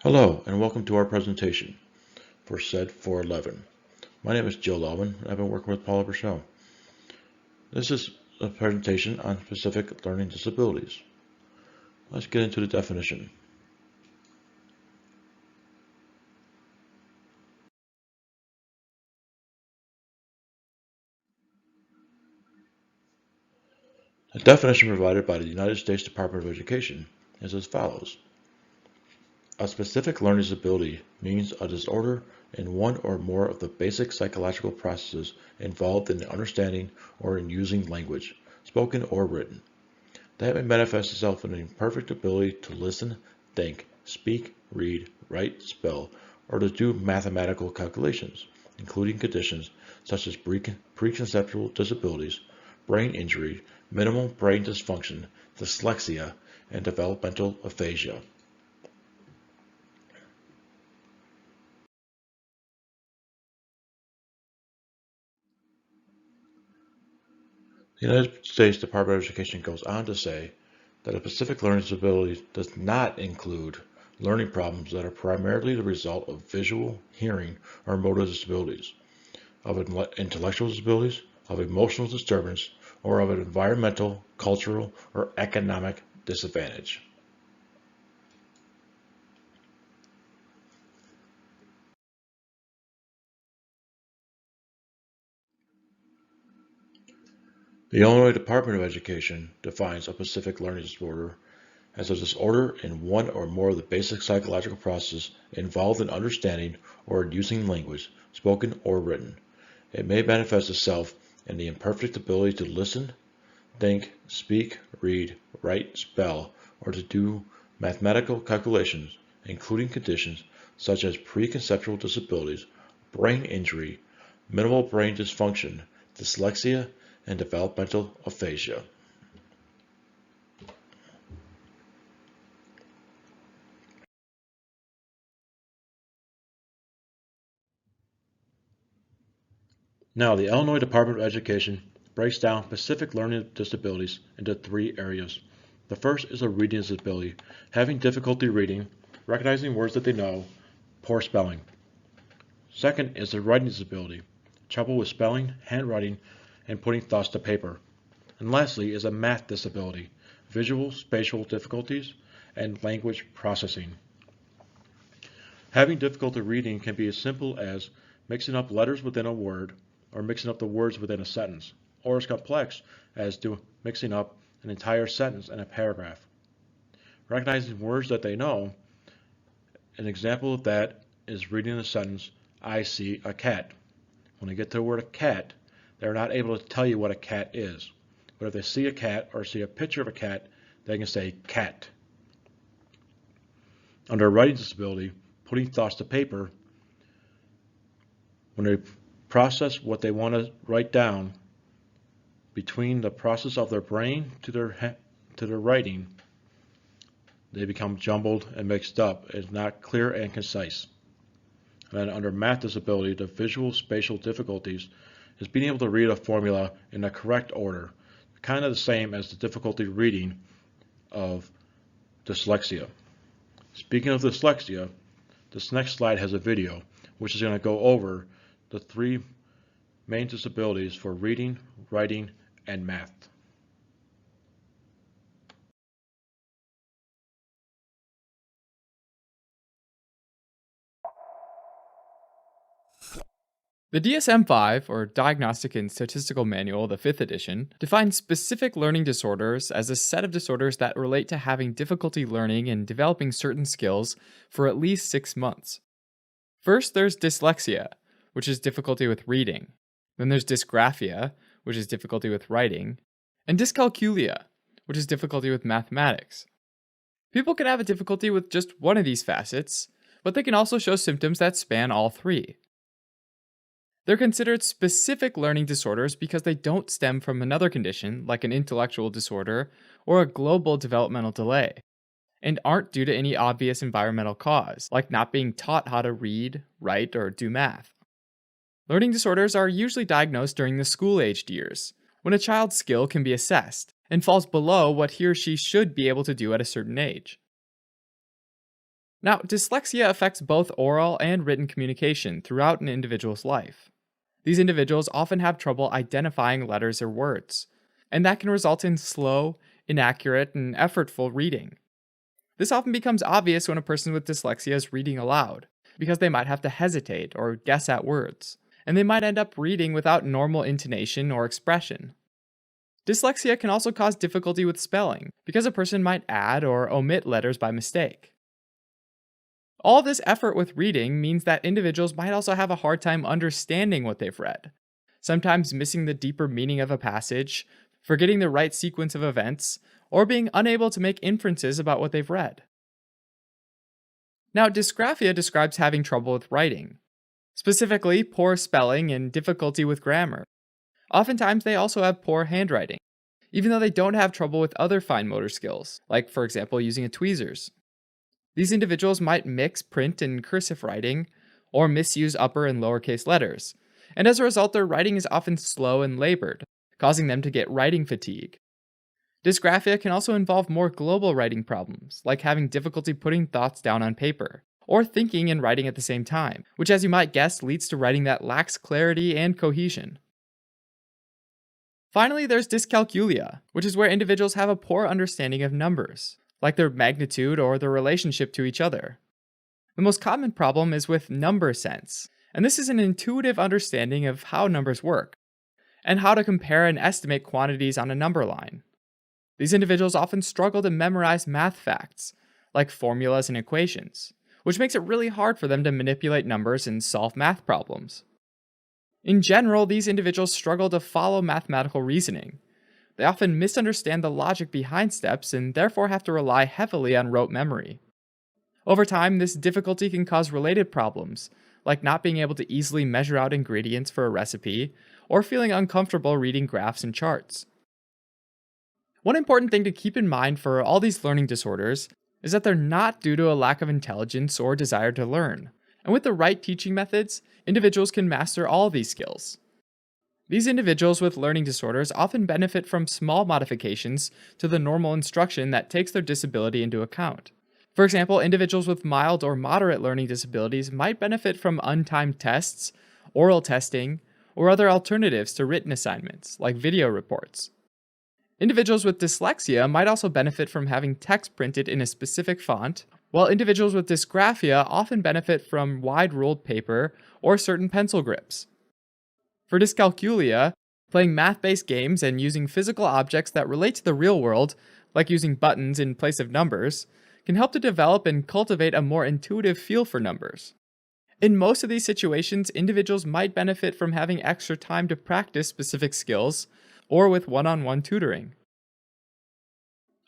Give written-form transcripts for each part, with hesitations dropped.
Hello, and welcome to our presentation for SED411. My name is Joe Lawman, and I've been working with Paula Burchell. This is a presentation on specific learning disabilities. Let's get into the definition. The definition provided by the United States Department of Education is as follows. A specific learning disability means a disorder in one or more of the basic psychological processes involved in the understanding or in using language, spoken or written, that may manifest itself in an imperfect ability to listen, think, speak, read, write, spell, or to do mathematical calculations, including conditions such as preconceptual disabilities, brain injury, minimal brain dysfunction, dyslexia, and developmental aphasia. The United States Department of Education goes on to say that a specific learning disability does not include learning problems that are primarily the result of visual, hearing, or motor disabilities, of intellectual disabilities, of emotional disturbance, or of an environmental, cultural, or economic disadvantage. The Illinois Department of Education defines a specific learning disorder as a disorder in one or more of the basic psychological processes involved in understanding or in using language, spoken or written. It may manifest itself in the imperfect ability to listen, think, speak, read, write, spell, or to do mathematical calculations, including conditions such as preconceptual disabilities, brain injury, minimal brain dysfunction, dyslexia, and developmental aphasia. Now, the Illinois Department of Education breaks down specific learning disabilities into three areas. The first is a reading disability, having difficulty reading, recognizing words that they know, poor spelling. Second is a writing disability, trouble with spelling, handwriting, and putting thoughts to paper. And lastly is a math disability, visual, spatial difficulties, and language processing. Having difficulty reading can be as simple as mixing up letters within a word or mixing up the words within a sentence, or as complex as mixing up an entire sentence in a paragraph. Recognizing words that they know, an example of that is reading the sentence, I see a cat. When they get to the word cat, they're not able to tell you what a cat is. But if they see a cat or see a picture of a cat, they can say cat. Under a writing disability, putting thoughts to paper, when they process what they want to write down, between the process of their brain to their writing, they become jumbled and mixed up. It's not clear and concise. And then under math disability, the visual spatial difficulties is being able to read a formula in the correct order, kind of the same as the difficulty reading of dyslexia. Speaking of dyslexia, this next slide has a video which is going to go over the three main disabilities for reading, writing, and math. The DSM-5, or Diagnostic and Statistical Manual, the 5th edition, defines specific learning disorders as a set of disorders that relate to having difficulty learning and developing certain skills for at least 6 months. First, there's dyslexia, which is difficulty with reading. Then there's dysgraphia, which is difficulty with writing, and dyscalculia, which is difficulty with mathematics. People can have a difficulty with just one of these facets, but they can also show symptoms that span all three. They're considered specific learning disorders because they don't stem from another condition, like an intellectual disorder or a global developmental delay, and aren't due to any obvious environmental cause, like not being taught how to read, write, or do math. Learning disorders are usually diagnosed during the school-aged years, when a child's skill can be assessed and falls below what he or she should be able to do at a certain age. Now, dyslexia affects both oral and written communication throughout an individual's life. These individuals often have trouble identifying letters or words, and that can result in slow, inaccurate, and effortful reading. This often becomes obvious when a person with dyslexia is reading aloud, because they might have to hesitate or guess at words, and they might end up reading without normal intonation or expression. Dyslexia can also cause difficulty with spelling, because a person might add or omit letters by mistake. All this effort with reading means that individuals might also have a hard time understanding what they've read, sometimes missing the deeper meaning of a passage, forgetting the right sequence of events, or being unable to make inferences about what they've read. Now, dysgraphia describes having trouble with writing, specifically poor spelling and difficulty with grammar. Oftentimes, they also have poor handwriting, even though they don't have trouble with other fine motor skills, like, for example, using a tweezers. These individuals might mix print and cursive writing, or misuse upper and lowercase letters, and as a result, their writing is often slow and labored, causing them to get writing fatigue. Dysgraphia can also involve more global writing problems, like having difficulty putting thoughts down on paper, or thinking and writing at the same time, which, as you might guess, leads to writing that lacks clarity and cohesion. Finally, there's dyscalculia, which is where individuals have a poor understanding of numbers, like their magnitude or their relationship to each other. The most common problem is with number sense, and this is an intuitive understanding of how numbers work, and how to compare and estimate quantities on a number line. These individuals often struggle to memorize math facts, like formulas and equations, which makes it really hard for them to manipulate numbers and solve math problems. In general, these individuals struggle to follow mathematical reasoning. They often misunderstand the logic behind steps and therefore have to rely heavily on rote memory. Over time, this difficulty can cause related problems, like not being able to easily measure out ingredients for a recipe, or feeling uncomfortable reading graphs and charts. One important thing to keep in mind for all these learning disorders is that they're not due to a lack of intelligence or desire to learn, and with the right teaching methods, individuals can master all these skills. These individuals with learning disorders often benefit from small modifications to the normal instruction that takes their disability into account. For example, individuals with mild or moderate learning disabilities might benefit from untimed tests, oral testing, or other alternatives to written assignments, like video reports. Individuals with dyslexia might also benefit from having text printed in a specific font, while individuals with dysgraphia often benefit from wide-ruled paper or certain pencil grips. For dyscalculia, playing math-based games and using physical objects that relate to the real world, like using buttons in place of numbers, can help to develop and cultivate a more intuitive feel for numbers. In most of these situations, individuals might benefit from having extra time to practice specific skills, or with one-on-one tutoring.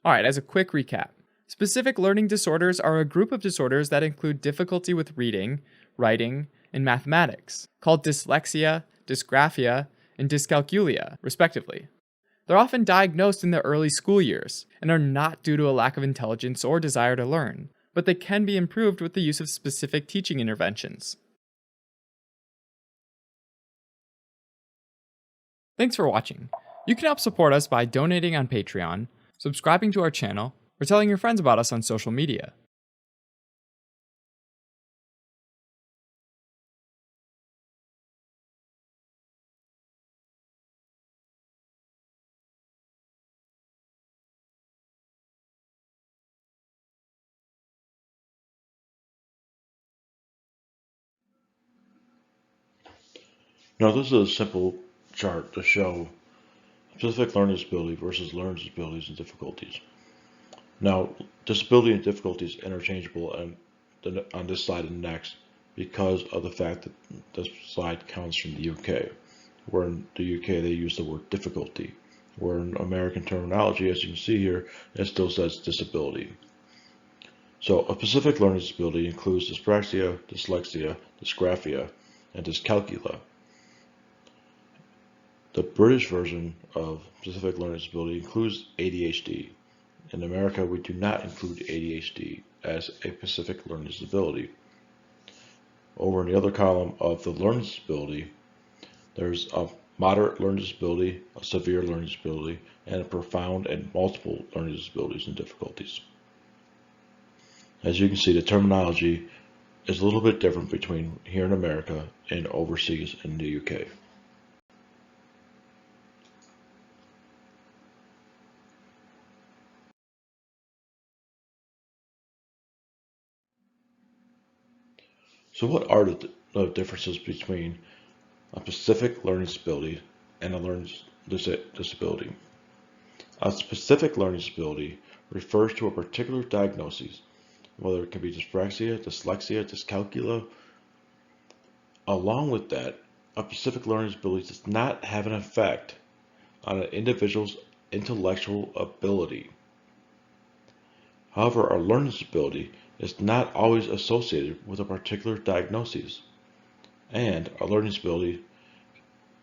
Alright, as a quick recap, specific learning disorders are a group of disorders that include difficulty with reading, writing, and mathematics, called dyslexia, dysgraphia, and dyscalculia, respectively. They're often diagnosed in the early school years, and are not due to a lack of intelligence or desire to learn, but they can be improved with the use of specific teaching interventions. Thanks for watching. You can help support us by donating on Patreon, subscribing to our channel, or telling your friends about us on social media. Now this is a simple chart to show specific learning disability versus learning disabilities and difficulties. Now, disability and difficulty is interchangeable on this slide and next because of the fact that this slide comes from the UK, where in the UK they use the word difficulty, where in American terminology, as you can see here, it still says disability. So a specific learning disability includes dyspraxia, dyslexia, dysgraphia, and dyscalculia. The British version of specific learning disability includes ADHD. In America, we do not include ADHD as a specific learning disability. Over in the other column of the learning disability, there's a moderate learning disability, a severe learning disability, and a profound and multiple learning disabilities and difficulties. As you can see, the terminology is a little bit different between here in America and overseas in the UK. So what are the differences between a specific learning disability and a learning disability? A specific learning disability refers to a particular diagnosis, whether it can be dyspraxia, dyslexia, dyscalculia. Along with that, a specific learning disability does not have an effect on an individual's intellectual ability. However, a learning disability is not always associated with a particular diagnosis, and a learning disability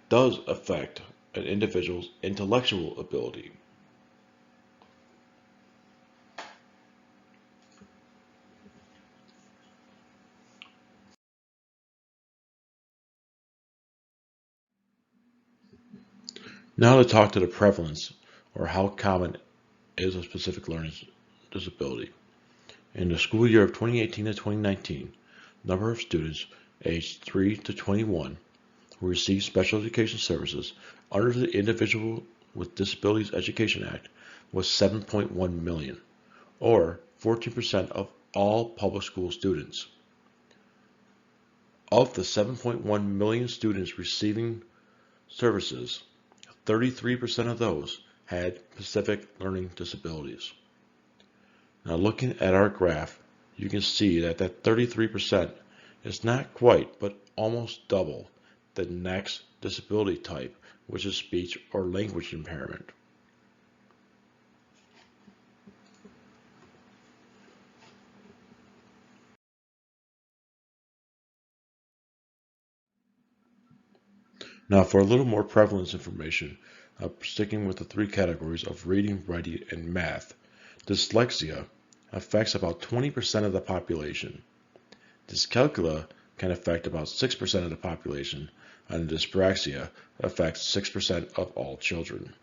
does affect an individual's intellectual ability. Now to talk to the prevalence, or how common is a specific learning disability. In the school year of 2018 to 2019, the number of students aged 3 to 21 who received special education services under the Individual with Disabilities Education Act was 7.1 million, or 14% of all public school students. Of the 7.1 million students receiving services, 33% of those had specific learning disabilities. Now looking at our graph, you can see that 33% is not quite, but almost double the next disability type, which is speech or language impairment. Now for a little more prevalence information, sticking with the three categories of reading, writing, and math, dyslexia affects about 20% of the population. Dyscalculia can affect about 6% of the population, and dyspraxia affects 6% of all children.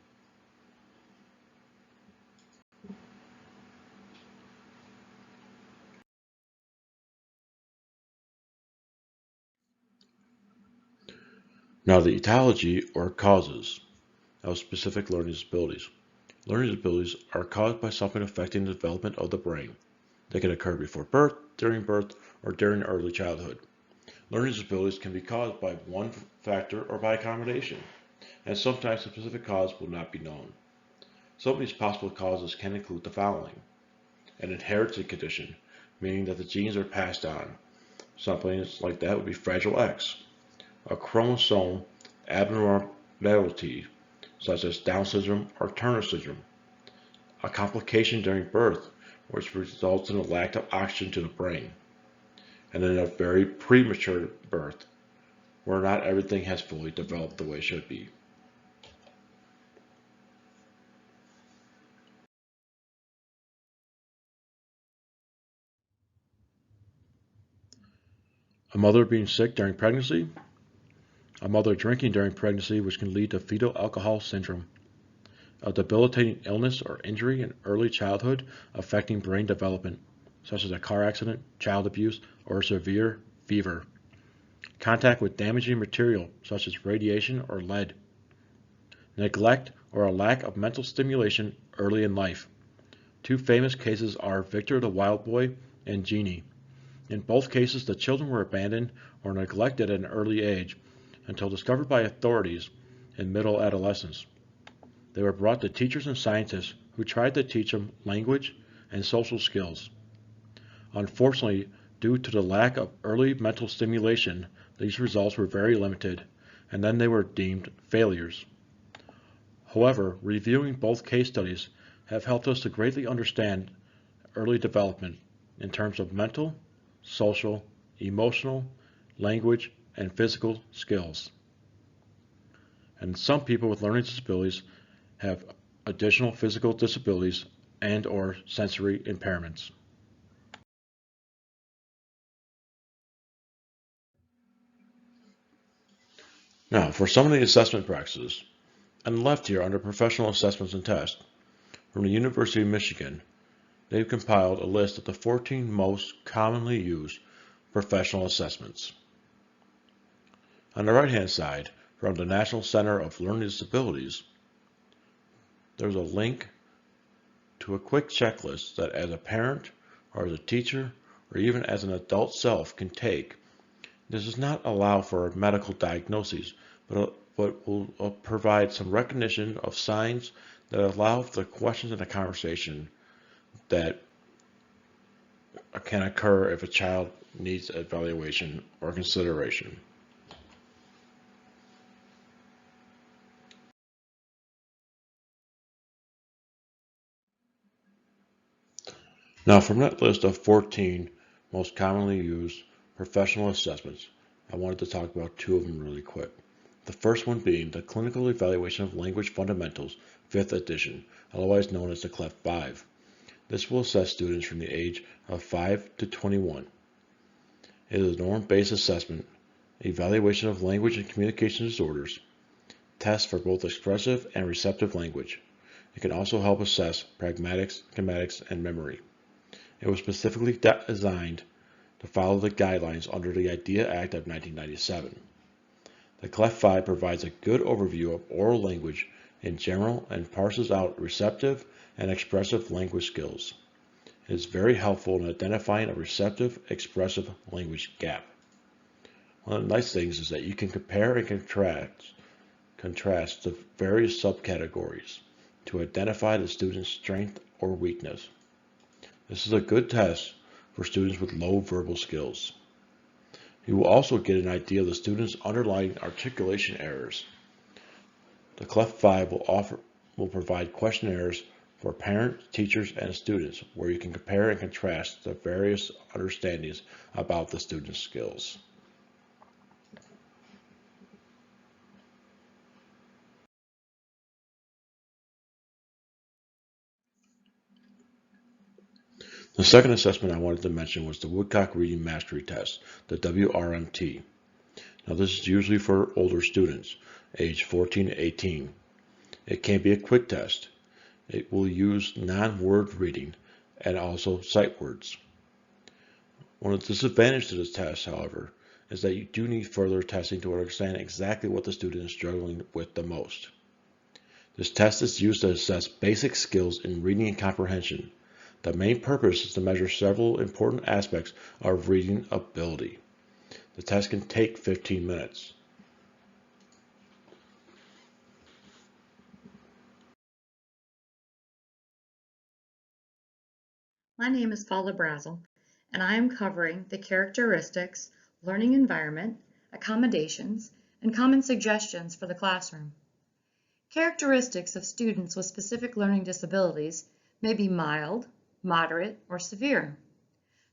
Now the etiology or causes of specific learning disabilities. Learning disabilities are caused by something affecting the development of the brain. They can occur before birth, or during early childhood. Learning disabilities can be caused by one factor or by a combination, and sometimes the specific cause will not be known. Some of these possible causes can include the following: an inherited condition, meaning that the genes are passed on. Something like that would be Fragile X. A chromosome abnormality, such as Down syndrome or Turner syndrome. A complication during birth, which results in a lack of oxygen to the brain. And then a very premature birth, where not everything has fully developed the way it should be. A mother being sick during pregnancy. A mother drinking during pregnancy, which can lead to fetal alcohol syndrome. A debilitating illness or injury in early childhood affecting brain development, such as a car accident, child abuse, or a severe fever. Contact with damaging material, such as radiation or lead. Neglect or a lack of mental stimulation early in life. Two famous cases are Victor the Wild Boy and Jeannie. In both cases, the children were abandoned or neglected at an early age until discovered by authorities in middle adolescence. They were brought to teachers and scientists who tried to teach them language and social skills. Unfortunately, due to the lack of early mental stimulation, these results were very limited, and then they were deemed failures. However, reviewing both case studies have helped us to greatly understand early development in terms of mental, social, emotional, language, and physical skills. And some people with learning disabilities have additional physical disabilities and/or sensory impairments. Now, for some of the assessment practices, on the left here under professional assessments and tests, from the University of Michigan, they've compiled a list of the 14 most commonly used professional assessments. On the right-hand side, from the National Center of Learning Disabilities, there's a link to a quick checklist that as a parent or as a teacher or even as an adult self can take. This does not allow for medical diagnoses, but will provide some recognition of signs that allow for the questions in the conversation that can occur if a child needs evaluation or consideration. Now, from that list of 14 most commonly used professional assessments, I wanted to talk about two of them really quick. The first one being the Clinical Evaluation of Language Fundamentals, 5th edition, otherwise known as the CLEF-5. This will assess students from the age of 5 to 21. It is a norm-based assessment, evaluation of language and communication disorders, tests for both expressive and receptive language. It can also help assess pragmatics, kinematics, and memory. It was specifically designed to follow the guidelines under the IDEA Act of 1997. The CLEF-5 provides a good overview of oral language in general and parses out receptive and expressive language skills. It is very helpful in identifying a receptive, expressive language gap. One of the nice things is that you can compare and contrast the various subcategories to identify the student's strength or weakness. This is a good test for students with low verbal skills. You will also get an idea of the student's underlying articulation errors. The CLEF-5 will provide questionnaires for parents, teachers, and students where you can compare and contrast the various understandings about the student's skills. The second assessment I wanted to mention was the Woodcock Reading Mastery Test, the WRMT. Now this is usually for older students, age 14 to 18. It can be a quick test. It will use non-word reading and also sight words. One of the disadvantages to this test, however, is that you do need further testing to understand exactly what the student is struggling with the most. This test is used to assess basic skills in reading and comprehension. The main purpose is to measure several important aspects of reading ability. The test can take 15 minutes. My name is Paula Brazel, and I am covering the characteristics, learning environment, accommodations, and common suggestions for the classroom. Characteristics of students with specific learning disabilities may be mild, moderate, or severe.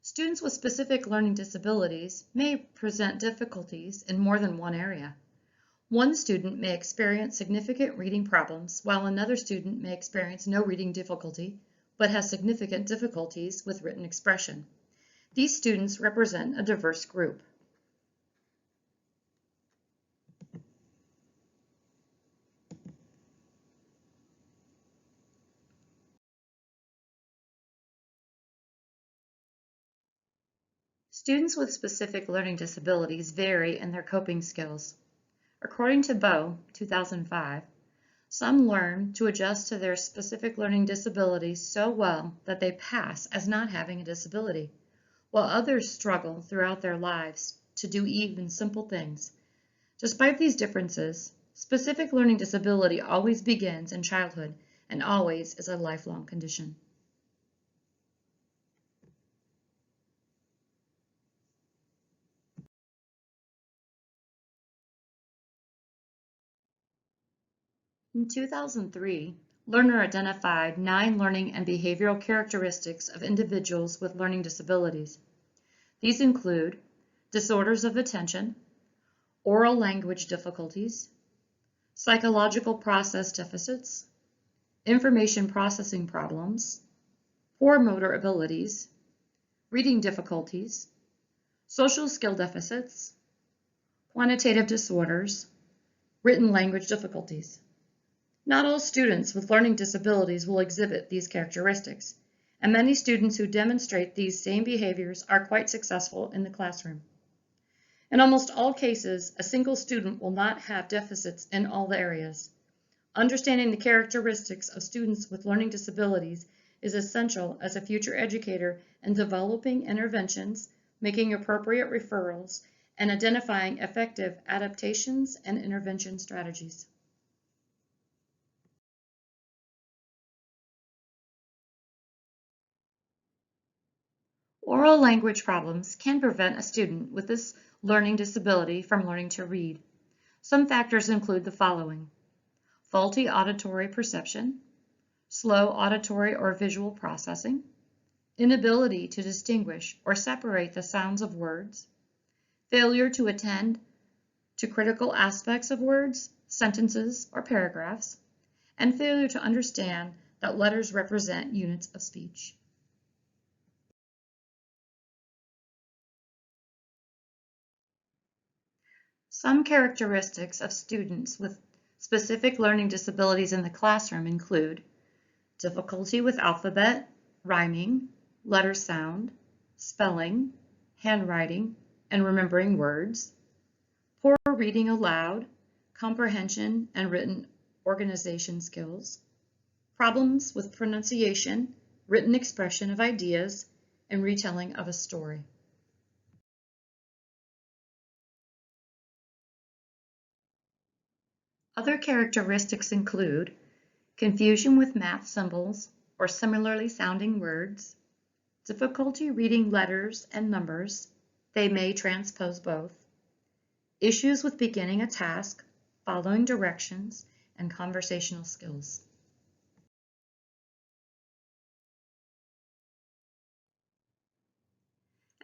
Students with specific learning disabilities may present difficulties in more than one area. One student may experience significant reading problems, while another student may experience no reading difficulty, but has significant difficulties with written expression. These students represent a diverse group. Students with specific learning disabilities vary in their coping skills. According to Bowe, 2005, some learn to adjust to their specific learning disabilities so well that they pass as not having a disability, while others struggle throughout their lives to do even simple things. Despite these differences, specific learning disability always begins in childhood and always is a lifelong condition. In 2003, Lerner identified 9 learning and behavioral characteristics of individuals with learning disabilities. These include disorders of attention, oral language difficulties, psychological process deficits, information processing problems, poor motor abilities, reading difficulties, social skill deficits, quantitative disorders, written language difficulties. Not all students with learning disabilities will exhibit these characteristics, and many students who demonstrate these same behaviors are quite successful in the classroom. In almost all cases, a single student will not have deficits in all the areas. Understanding the characteristics of students with learning disabilities is essential as a future educator in developing interventions, making appropriate referrals, and identifying effective adaptations and intervention strategies. Oral language problems can prevent a student with this learning disability from learning to read. Some factors include the following: faulty auditory perception, slow auditory or visual processing, inability to distinguish or separate the sounds of words, failure to attend to critical aspects of words, sentences, or paragraphs, and failure to understand that letters represent units of speech. Some characteristics of students with specific learning disabilities in the classroom include difficulty with alphabet, rhyming, letter sound, spelling, handwriting, and remembering words, poor reading aloud, comprehension and written organization skills, problems with pronunciation, written expression of ideas, and retelling of a story. Other characteristics include confusion with math symbols or similarly sounding words, difficulty reading letters and numbers, they may transpose both, issues with beginning a task, following directions, and conversational skills.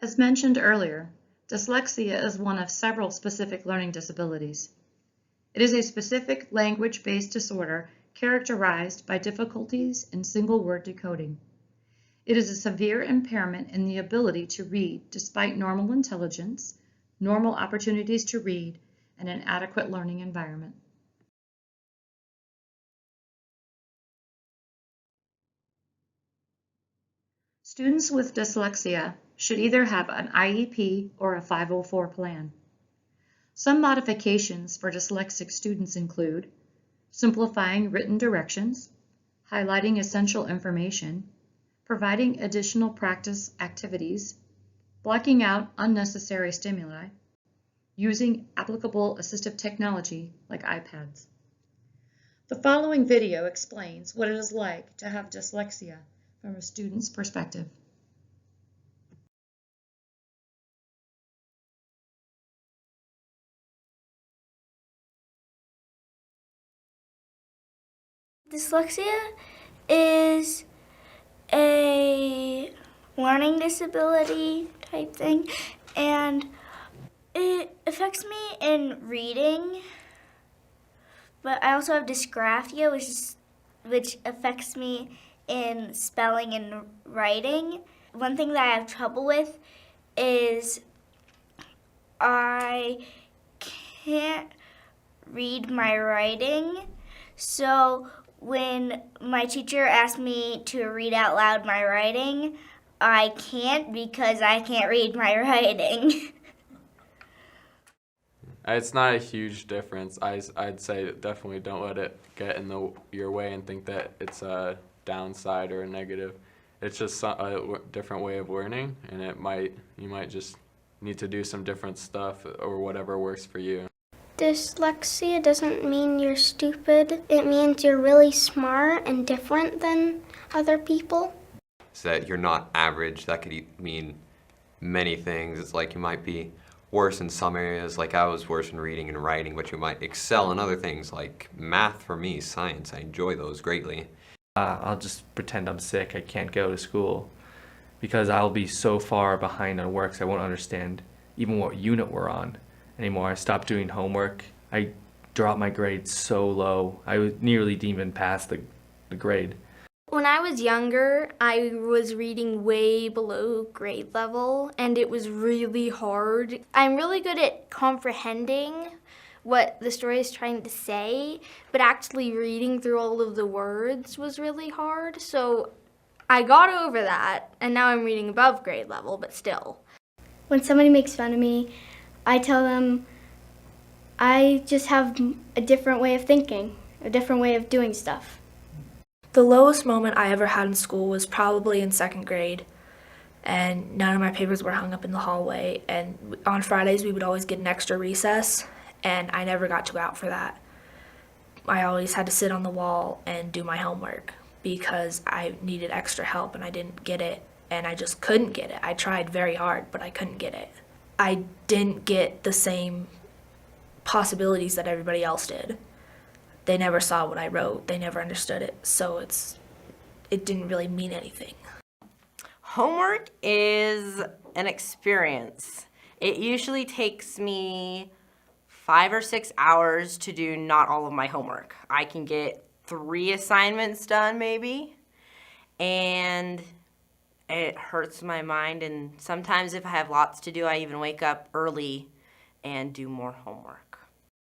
As mentioned earlier, dyslexia is one of several specific learning disabilities. It is a specific language-based disorder characterized by difficulties in single-word decoding. It is a severe impairment in the ability to read despite normal intelligence, normal opportunities to read, and an adequate learning environment. Students with dyslexia should either have an IEP or a 504 plan. Some modifications for dyslexic students include simplifying written directions, highlighting essential information, providing additional practice activities, blocking out unnecessary stimuli, using applicable assistive technology like iPads. The following video explains what it is like to have dyslexia from a student's perspective. Dyslexia is a learning disability type thing, and it affects me in reading, but I also have dysgraphia, which affects me in spelling and writing. One thing that I have trouble with is I can't read my writing, so when my teacher asked me to read out loud my writing, I can't because I can't read my writing. It's not a huge difference. I'd say definitely don't let it get in your way and think that it's a downside or a negative. It's just a different way of learning, and you might just need to do some different stuff or whatever works for you. Dyslexia doesn't mean you're stupid. It means you're really smart and different than other people. So that you're not average. That could mean many things. It's like you might be worse in some areas, like I was worse in reading and writing, but you might excel in other things like math for me, science. I enjoy those greatly. I'll just pretend I'm sick. I can't go to school because I'll be so far behind on work, so I won't understand even what unit we're on anymore. I stopped doing homework. I dropped my grades so low. I nearly didn't even pass the grade. When I was younger, I was reading way below grade level, and it was really hard. I'm really good at comprehending what the story is trying to say, but actually reading through all of the words was really hard, so I got over that, and now I'm reading above grade level, but still. When somebody makes fun of me, I tell them I just have a different way of thinking, a different way of doing stuff. The lowest moment I ever had in school was probably in 2nd grade, and none of my papers were hung up in the hallway, and on Fridays we would always get an extra recess, and I never got to go out for that. I always had to sit on the wall and do my homework because I needed extra help and I didn't get it, and I just couldn't get it. I tried very hard, but I couldn't get it. I didn't get the same possibilities that everybody else did. They never saw what I wrote, they never understood it, so it didn't really mean anything. Homework is an experience. It usually takes me 5 or 6 hours to do not all of my homework. I can get 3 assignments done maybe, and it hurts my mind, and sometimes if I have lots to do, I even wake up early and do more homework.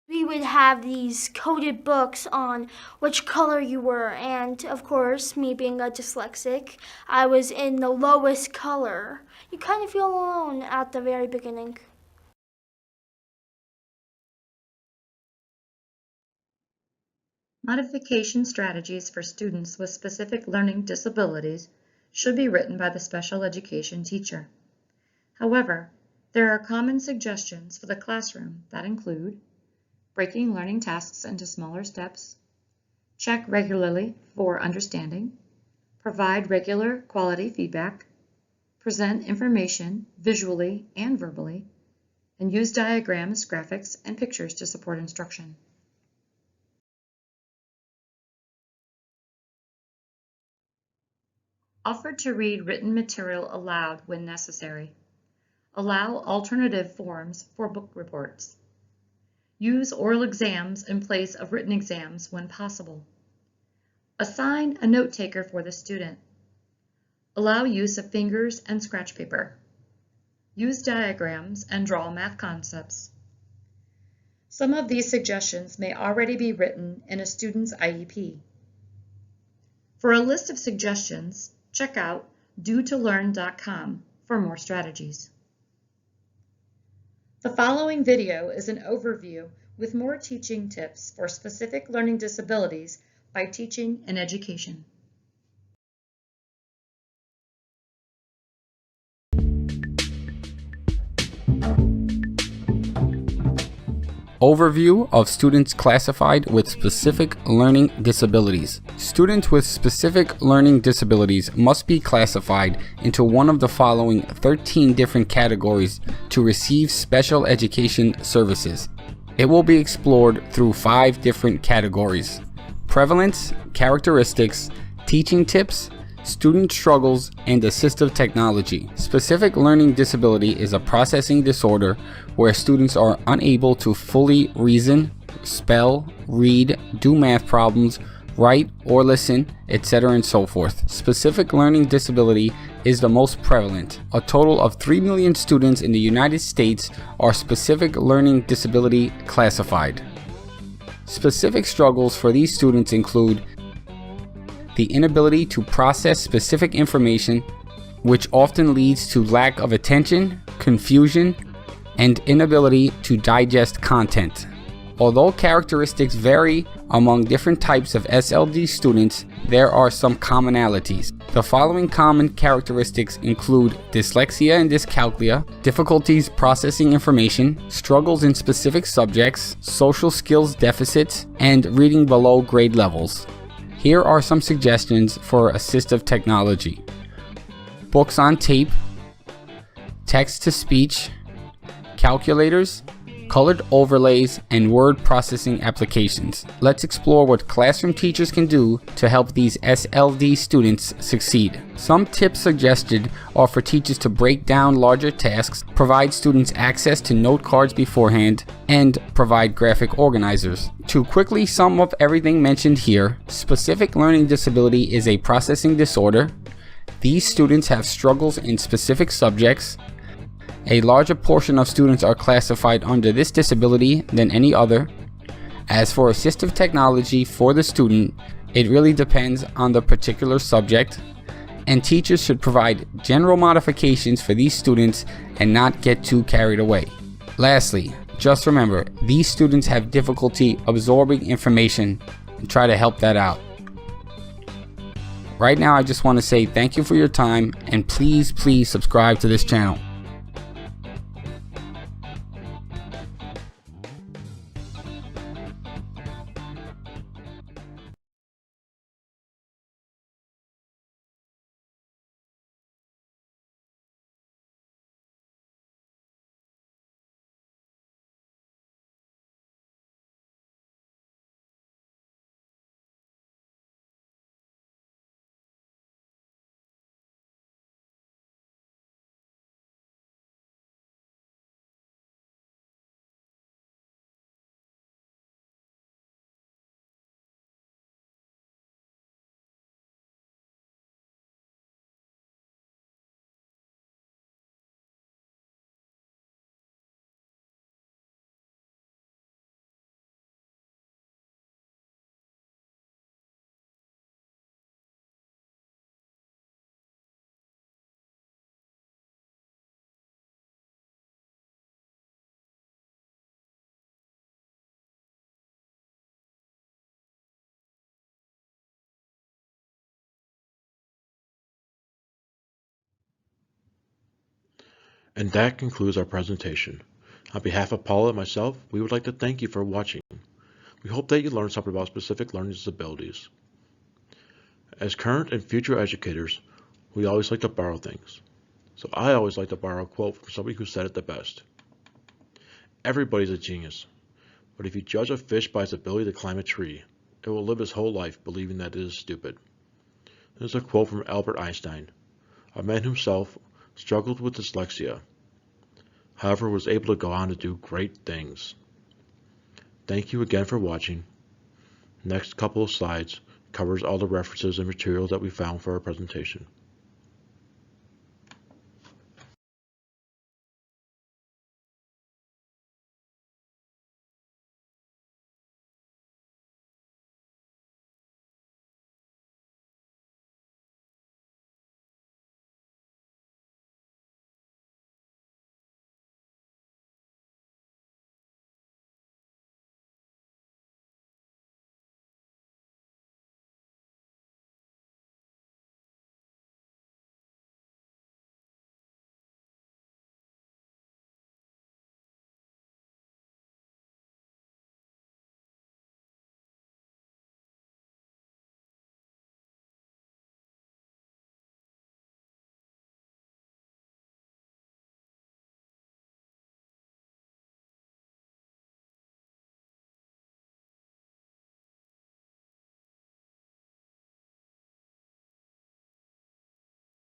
We would have these coded books on which color you were, and of course, me being a dyslexic, I was in the lowest color. You kind of feel alone at the very beginning. Modification strategies for students with specific learning disabilities should be written by the special education teacher. However, there are common suggestions for the classroom that include breaking learning tasks into smaller steps, check regularly for understanding, provide regular quality feedback, present information visually and verbally, and use diagrams, graphics, and pictures to support instruction. Offer to read written material aloud when necessary. Allow alternative forms for book reports. Use oral exams in place of written exams when possible. Assign a note taker for the student. Allow use of fingers and scratch paper. Use diagrams and draw math concepts. Some of these suggestions may already be written in a student's IEP. For a list of suggestions, check out do2learn.com for more strategies. The following video is an overview with more teaching tips for specific learning disabilities by Teaching and Education. Overview of students classified with specific learning disabilities. Students with specific learning disabilities must be classified into one of the following 13 different categories to receive special education services. It will be explored through 5 different categories: prevalence, characteristics, teaching tips, student struggles, and assistive technology. Specific learning disability is a processing disorder where students are unable to fully reason, spell, read, do math problems, write or listen, etc. and so forth. Specific learning disability is the most prevalent. A total of 3 million students in the United States are specific learning disability classified. Specific struggles for these students include the inability to process specific information, which often leads to lack of attention, confusion, and inability to digest content. Although characteristics vary among different types of SLD students, there are some commonalities. The following common characteristics include dyslexia and dyscalculia, difficulties processing information, struggles in specific subjects, social skills deficits, and reading below grade levels. Here are some suggestions for assistive technology: books on tape, text-to-speech, calculators, colored overlays, and word processing applications. Let's explore what classroom teachers can do to help these SLD students succeed. Some tips suggested are for teachers to break down larger tasks, provide students access to note cards beforehand, and provide graphic organizers. To quickly sum up everything mentioned here, specific learning disability is a processing disorder. These students have struggles in specific subjects. A larger portion of students are classified under this disability than any other. As for assistive technology for the student, it really depends on the particular subject. and teachers should provide general modifications for these students and not get too carried away. Lastly, just remember, these students have difficulty absorbing information and try to help that out. Right now, I just want to say thank you for your time, and please subscribe to this channel. And that concludes our presentation. On behalf of Paula and myself, we would like to thank you for watching. We hope that you learned something about specific learning disabilities. As current and future educators, we always like to borrow things. So I always like to borrow a quote from somebody who said it the best. Everybody's a genius, but if you judge a fish by its ability to climb a tree, it will live its whole life believing that it is stupid. This is a quote from Albert Einstein, a man himself struggled with dyslexia, however was able to go on to do great things. Thank you again for watching. Next couple of slides covers all the references and materials that we found for our presentation.